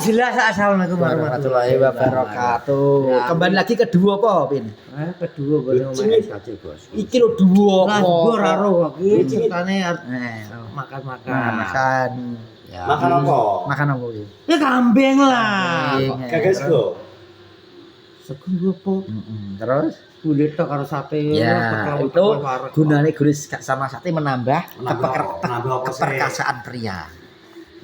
Jelas. Assalamualaikum warahmatullahi wabarakatuh. Kembali lagi ke duo apa, Pin? Kedua baru Bos. Iki lho duo apa? Gue raro iki ceritane makan. Ya. Makan apa? Makan apa iki? Ya kambing lah. Gagas go. Sego opo? Terus Kulit tok karo sate. ya itu gunane guris sama sate menambah Menambah apa sih? keperkasaan pria.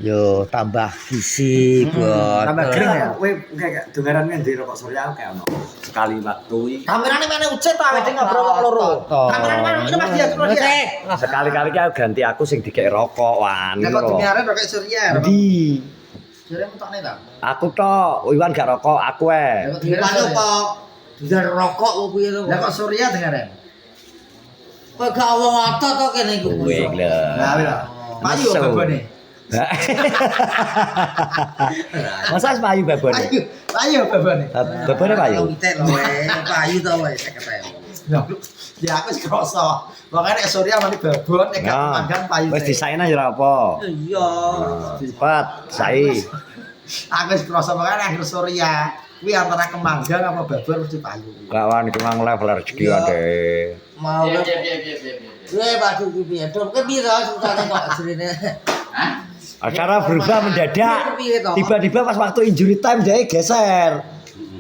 Yo tambah gizi, Bos. Tambah kering ya. Kowe enggak dengaran ngendi rokok Surya kayak ono. Sekali waktu iki. Kamerane mana ucet ta awake ngobrol wong loro. Kamerane mana ini Mas Dia terus ya. Sekali-kali ki ganti aku sing dikek rokok wan. Lah kok dimiaren rokok Surya. Ndi? Surya metokne ta? Aku tok, Iwan gak rokok, aku Dimiaren kok. Bisa rokok kok piye to? Lah kok Surya dengaren? Kok gak wong otot to kene iku. Kowe lho. Lah lho. Payu babone. Masa payu babone? Payu babone. Babone payu. Payu to wae 50.000. Ya aku sih kroso. Makanya Surya mari babon nek manggan payu. Wis disaena ya ora apa. Iya. Cepat, sai. Aku sih kroso makanya akhir Surya. Kuwi antara kemanggang apa babon mesti payu. Gak wani kemang level rezeki ade. Mau Pak Duki piye? Dom ke pira susane kok jerene. Acara berubah mendadak. Tiba-tiba pas waktu injury time dia geser.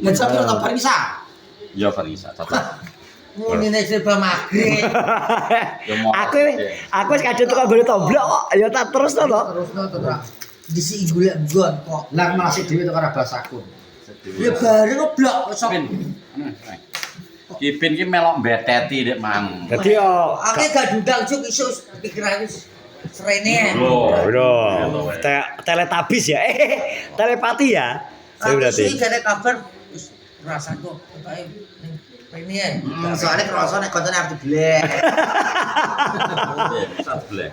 Dan sampe tetap bisa. Ya Farisa, tetap. Muni nek serba maghrib. Aku wis kadung teko gone toblok kok. Ya tak terus to. Terusno to, Pak. Disi golek nggon kok. Lah masih dhewe to karo basakun. Ya bareng ngeblok sok. Kipin ki melok beteti dek mang. Dadi yo Aku gak dudang juk iso pikiran wis srene. Bro, teletabis ya. Telepati ya. Saya berarti. Aku sih gak kabar wis rasaku ketoke ning rene. Soalnya kroso nek koncone arep diblek. Sablek.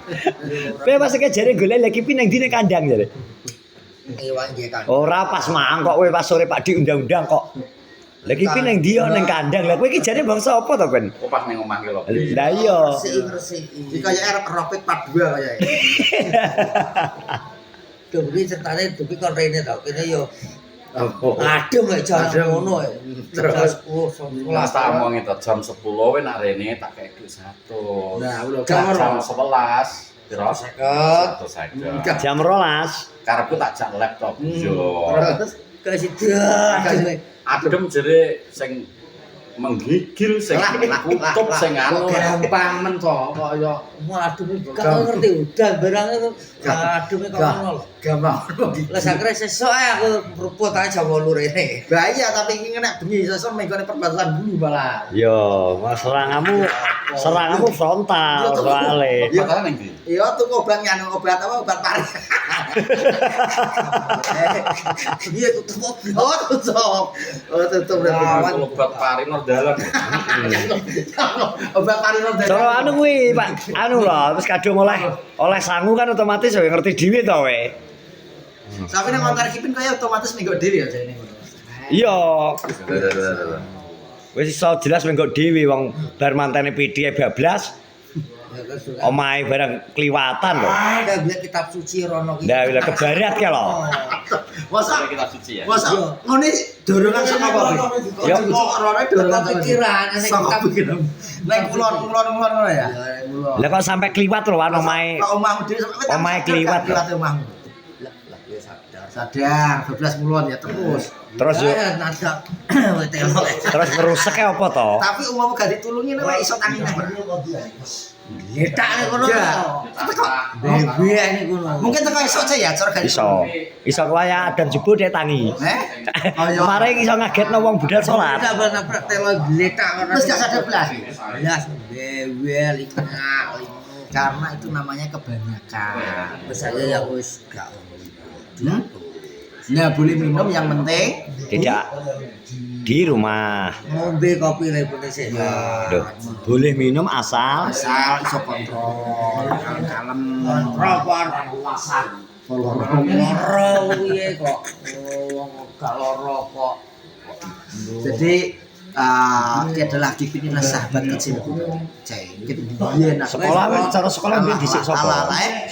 Kowe pas jare golek lagi pin nang dine kandang jare. Ewan nggih kan. Ora pas mang kok kowe pas sore Pak Di undang-undang kok. Lagi pin nang dia nang kandang. Lah kowe iki jare bangsa apa to, Ben? Oh pas ning omah ki lho. Lah iya. Resiki. Iki kaya arep ropik part 2 kaya. Dugi ceritane dugi kon rene to. Kene yo adem mek jalan ngono. Terus 10 Kelas 11 tak omong itu jam 10 we nak rene tak kek duit 100. Nah, udah jam 11. Piro? 50. 150. Jam 12. Karepku tak jak laptop yo. Terus ke situ adem. Adem jere sing menggigil sing kutub sing anu. Gampang men kok kaya adem gak ngerti udan barang itu adem kok ngono lho. Gampang. Lah sakre sesuk ae aku ruput ae jam 8 rene. Bahaya tapi iki nek bengi sesuk menggone perbatasan bulu malah. Yo, mas serangamu frontal soalé. Ya kan ning ndi? Iya tuku obat nyanu obat apa obat pari. Iya tutup. Oh tutup. Oh tutup berarti. Obat pari nang dalan. Obat pari nang dalan. Cara anu kuwi, Pak. Anu lho, terus kadung oleh sangu kan otomatis ya ngerti dhewe to we. Tapi nek ngontar kipin kaya otomatis minggu dhewe ya jane ngono. Iya. Wis iso jelas mengko dhewe wong bar mantene PD bablas. Omahe barang kliwatan lho. Ada bilang kitab suci rono iki. Lah wis kebarat ke lho. Masa Kita suci ya. masa ngene dorongan sama apa? Ya. kok rone dorongan Pikiran nek kitab pikiran. Nek kulon ngono ya. Lah kok sampai kliwat lho wan omahe. Kok omahmu dhewe sampe Omahe kliwat. Kliwat omahmu. Sadar 12 mulon ya terus. Terus yo nada terus ngeruseke apa to? Tapi umumnya gak ditulungi nek iso tanginan. letak nek kono. Kok Bebe nek kono. mungkin teko esuk aja ya cara gak Iso. Iso kaya dan jebul dek tangi. Oh iya. Kemarin iso ngagetno wong budal salat. Kita nabrak telo letak kono. Terus gak sadar belas. Belas bebel ikna. Karena itu namanya kebanyakan. Wis aja ya wis gak. Nah, boleh minum yang penting Tidak di rumah. Ngombe kopi repone sik. Duh, boleh minum asal asal iso kontrol, kalem. Kontrol luasan. Loro piye kok. Wong gak loro kok. Jadi dia adalah Kipin inilah sahabat kecilku. Cengkit biyen sekolah wis cara sekolah biyen dhisik sapa? Sekolah.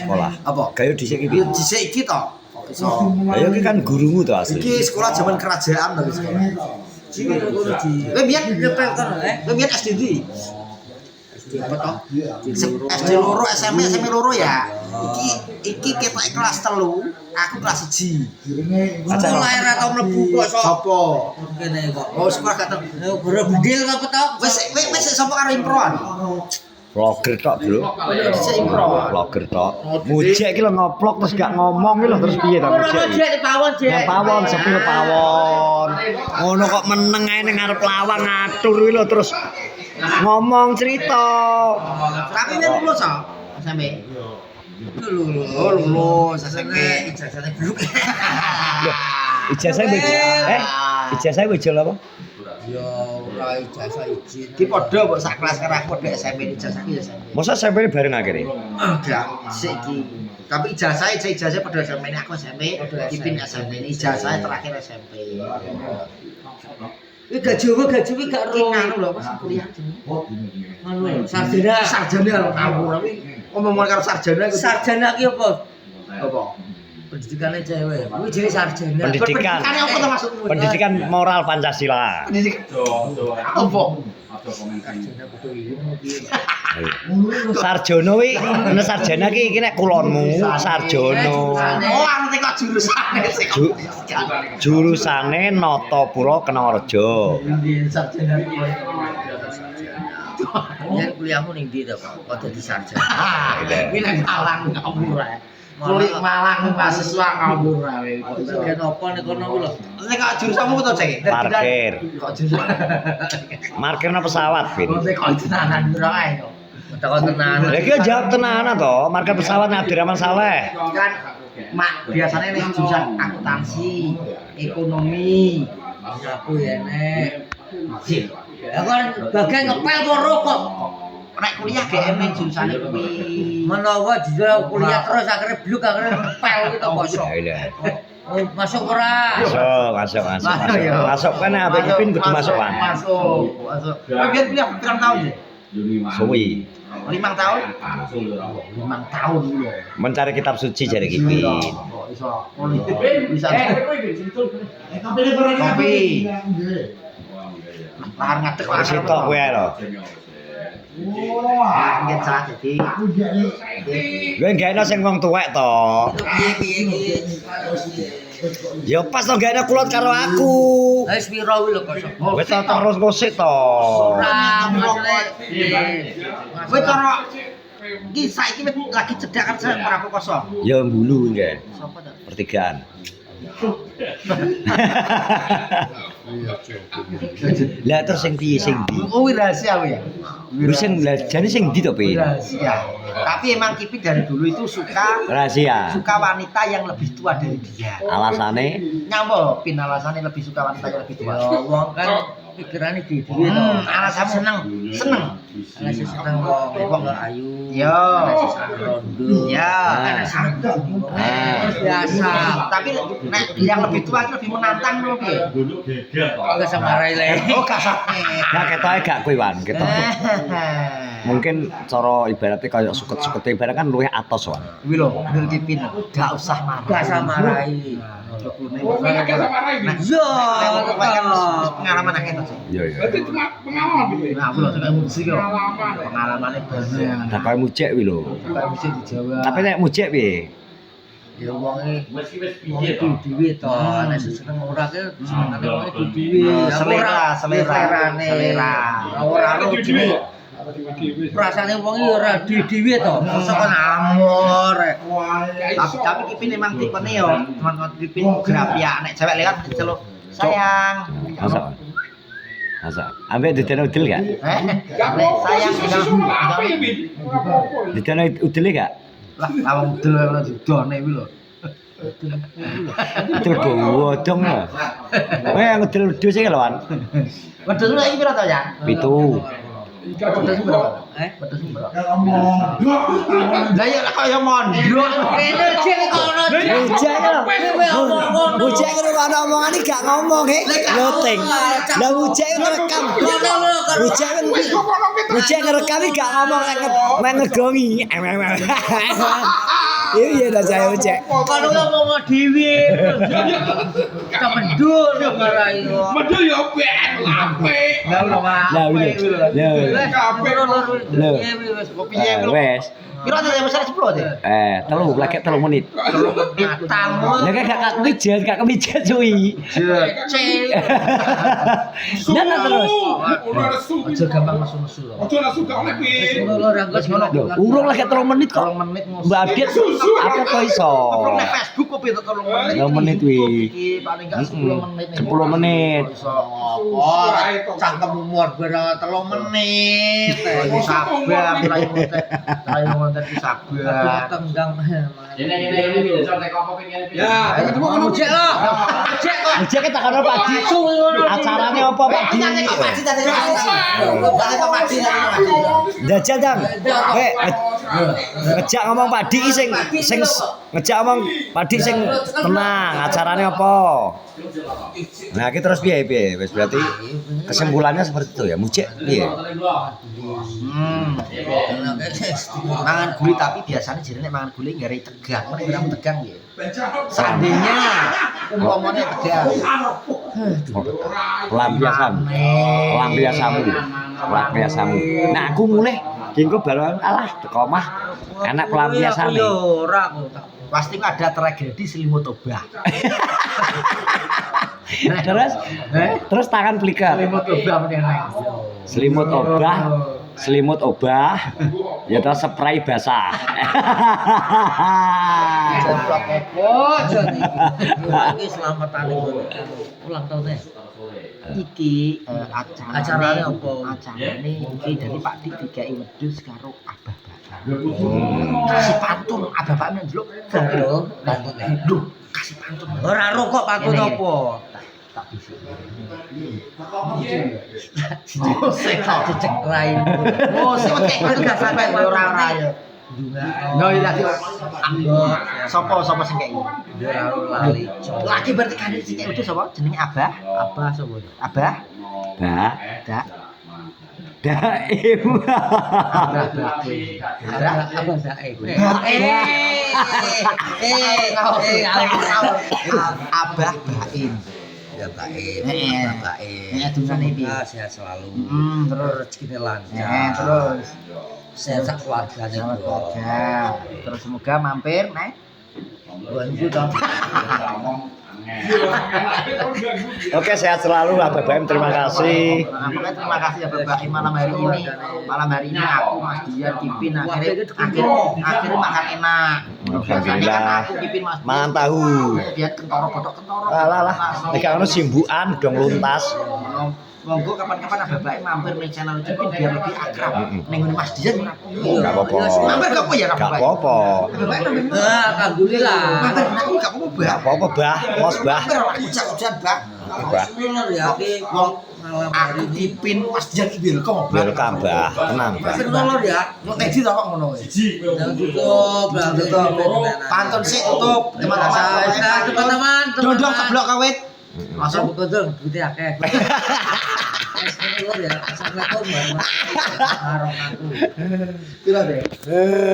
Sekolah. Apa? Gayo dhisik iki. Biyen dhisik iki to. iso. Lah ya iki kan gurumu to asli. Iki sekolah zaman kerajaan tapi sekolah. Kowe biyen Nyepel kan, kowe biyen SD ndi? Apa toh? SD loro, SMP loro ya. Iki ketok kelas 3, aku kelas 1. Aja lahir atau mlebu kok sok. Sopo? Kene kok. Oh, sekolah gak tau. Guru bedil apa to? Wis sapa karo improan? Vlogger tok, Bro. Dhisik improan. Vlogger tok. Mujek iki lho ngoplok terus gak ngomong iki lho terus piye ta mujek iki? Jek pawon jek. Ya pawon sepi lho pawon. Ngono kok meneng ae ning ngarep lawang ngatur iki lho terus ngomong cerita. Tapi nek lulus ah, SMP. Lulus SMP ijazahnya bluk. Ijazah ijazah bejol apa? Yo ora ijazah izin. Ki padha mbok sak kelas karo aku padha SMP ijazah ki ya SMP. Masa SMP bareng akhirnya? Enggak, sik iki. Tapi ijazah padha SMP ini aku SMP, Kipin SMP ini ijazah terakhir SMP. Iki gajimu gak Ki nganu lho pas kuliah jenenge. Anu sarjana. Sarjana lho ngawur tapi ngomong karo sarjana iku. Sarjana ki apa? Apa? Pendidikannya cewek. Kuwi jenenge sarjana. Pendidikan. Pendidikan apa to maksudmu? Pendidikan moral Pancasila. Pendidikan. Apa? Sarjana kuwi, nek sarjana ki iki nek kulonmu sarjana. Oh, ngerti kok jurusane sik. Jurusane Natapura Kenawarja. Ndi sarjana iki? Yen kuliahmu ning ndi to, Pak? Kok dadi sarjana? Iki nang Malang ngawur ae. Kulit Malang mahasiswa ngawur ae. Bagian apa nek kono ku lho? Nek kok jurusanmu to, Cek? Parkir. Kok jurusan? Markirna pesawat, Bin. Nek kok tenanan piro ae to? Takon tenan. Lah iki jawab tenanan to, markir pesawat Abdurrahman Saleh. Kan mak biasanya nek jurusan akuntansi, ekonomi, Aku ya nek. sip. Ya kan bagian ngepel karo kok. Nek kuliah GM ning jurusane kuwi. Menawa dijak kuliah terus akhirnya bluk akhirnya ngepel gitu kosong. Ya udah. Oh, masuk ora? Masuk. Masuk kan ambek Kipin kudu masuk kan. Masuk. Kok biar kuliah pirang tahun ya? Suwi. 5 tahun? 5 tahun lho. Mencari kitab suci jare Kipin. Kok iso bisa. Kopi. Lahar ngadeg Wis tok kowe lho. Nggih salah jadi. Kowe gaene sing wong tuwek to. Piye. Ya pas to gaene kulot karo aku. Wis piro kuwi lho kosong. Wis terus kosik to. Ora masale. Kowe cara iki saiki lagi cedak kan berapa kosong? Ya mbulu nggih. Sopo to? Pertigaan. Lah terus sing piye sing ndi? Oh, rahasia ya. Wis sing lah jane sing ndi to, Pin? Rahasia. Tapi emang Kipin dari dulu itu suka Rahasia. wanita yang lebih tua dari dia. Alasane Nyambo, Pin alasannya lebih suka wanita yang lebih tua. Ya wong kan pikirane dhewe to. Alasan seneng. Alasan seneng wong ayu. Yo. Alasan seneng rondo. Ya. Biasa. Tapi nek yang lebih tua itu lebih menantang dulu piye? Enggak samarai le. Oh, gak sampe. gak ketoke gak kowe wan, ketok. Mungkin cara ibaratnya kayak suket-suket ibarat kan luwih atos wan. Kuwi lho, bener Kipin. Gak usah marah. Enggak samarai. Nah, Yo, pengalaman akeh to. Iya iya. Nah, aku lho suka musik yo. Pengalamane banyak. Nah kaya mujek kuwi lho. Kayak musik di Jawa. Tapi nek mujek piye? ya wonge itu dhewe to nek seneng ora ke senengane wong itu dhewe Selera. ora ro dhewe rasane wong iki ora dhewe to mosok kon amor Tapi Kipin emang tipene yo, teman-teman Kipin grapia nek cewek lewat celuk sayang. Masa ambek didene udel gak? Nek sayang Didene udel gak? lah lawang udel ora didone kuwi lho. Udel bodong lho. Kowe yang udel wedhus iki lho, Wan. Wedhus lho iki piro to, ya? 7. Wedhus berapa? Wedhus berapa? Lah ya kok ya mondok. kene jek kono Bujek lho. Bujek karo ana omongane gak ngomong he. Loting. Lah bujek ngerekam. Bujek ngerekam gak ngomong nek ngegongi. Iya dah saya cek. Kalau ngomong dhewe. Kita mendul ngarai. Medul ya ben apik. Lah udah. Lah. Kopinya Wes. Piro ada yang besar 10 deh. Telu lagi 3 menit. tamu. Lah gak kemijet cuy. Nah terus. Aja gampang nesu-nesu lho. Ojo nesu gak oleh pi. Ngono lho Rangga ngono. Loh, urung lagi 3 menit kok. 3 menit ngono. Mbak Adit apa kok iso? Upload nang Facebook kok itu 3 menit. 3 menit wi. Iki paling gak 10 menit. 10 menit. Oh, cangkem umur bener 3 menit. Sabar, ayo ngonten ki sabar. Tenggang. Ini contek apa pengen ini. Ya, Ayo coba ngono cek lo. Cek kok. Ojek kita kan Pak Di. Acaranya apa Pak Di? Jajal Dang. Ngejak ngomong Pak Di sing ngejak ngomong Pak Di sing tenang, acaranya apa? Nah, kita terus piye? Wis berarti kesimpulannya seperti itu ya, mujek piye? Mangan gule tapi biasanya jenenge mangan gule ngare tegang, nek ora tegang ya. Seandainya umpamane tegang. Pelampiasamu. Nah, aku mulai kengko baru alah teko omah enak pelampiasane. Ora kok. Pasti ada tragedi selimut obah. Terus tangan flicker. Selimut obah meneh. Selimut obah, ya terus spray basah. Iki selamatane ulang tahunnya. Iki Acarane apa? Acarane iki dari Pak Dik dikai wedhus karo Abah Bapak. Kasih pantun Abah Bapak ndelok Karo pantune. Duh, kasih pantun. Ora ro kok pantun apa? Tak bisik. Oh, sing cecek lain. Oh, sing itu gak sampai ora ya. No, iya lagi. Sopo sing kei? Ora lali. Lagi berarti kan sing kei wedhus sapa? Jenenge Abah. Apa sapa? Abah. Dah, Dak. daim. Abah Baim. Ya Baim. Dungane iki. Sehat selalu. Terus Rezekine lancar. terus Sehat sak keluargane selamat kok. keluarga. Terus semoga mampir nek Bantu to. Oke, sehat selalu Abah Baim, terima kasih. Terima kasih ya Bapak malam hari ini. Malam hari ini aku Mas Dian Kipin akhirnya makan enak. Alhamdulillah. Kan aku Kipin Mas. Mangan tahu. Biar kentoro godok kentoro. Alah. Nek ono simbukan dong luntas. Monggo kapan-kapan Abah Baim mampir ning channel Kipin biar lebih akrab. Ning ngene Mas Dian ora Enggak apa-apa. Mampir gak apa ya Enggak apa-apa. Abah Baim mampir. Alhamdulillah. Mampir aku gak apa-apa, Bah. Enggak apa-apa, Bah. Mos, Bah. Mampir ora ucap-ucap, Bah. Bah. Bener ya iki wong malam hari Aku ini. Kipin Mas Dian welcome. Welcome, Bah. Tenang, Bah. Sing nolor ya. Mau tadi ta kok ngono wis. Yang tutup, Pantun sik tutup, teman-teman. Teman-teman, Dondong keblok kawit. langsung betul, duitnya akeh. Assalamualaikum warahmatullahi wabarakatuh. Pira deh?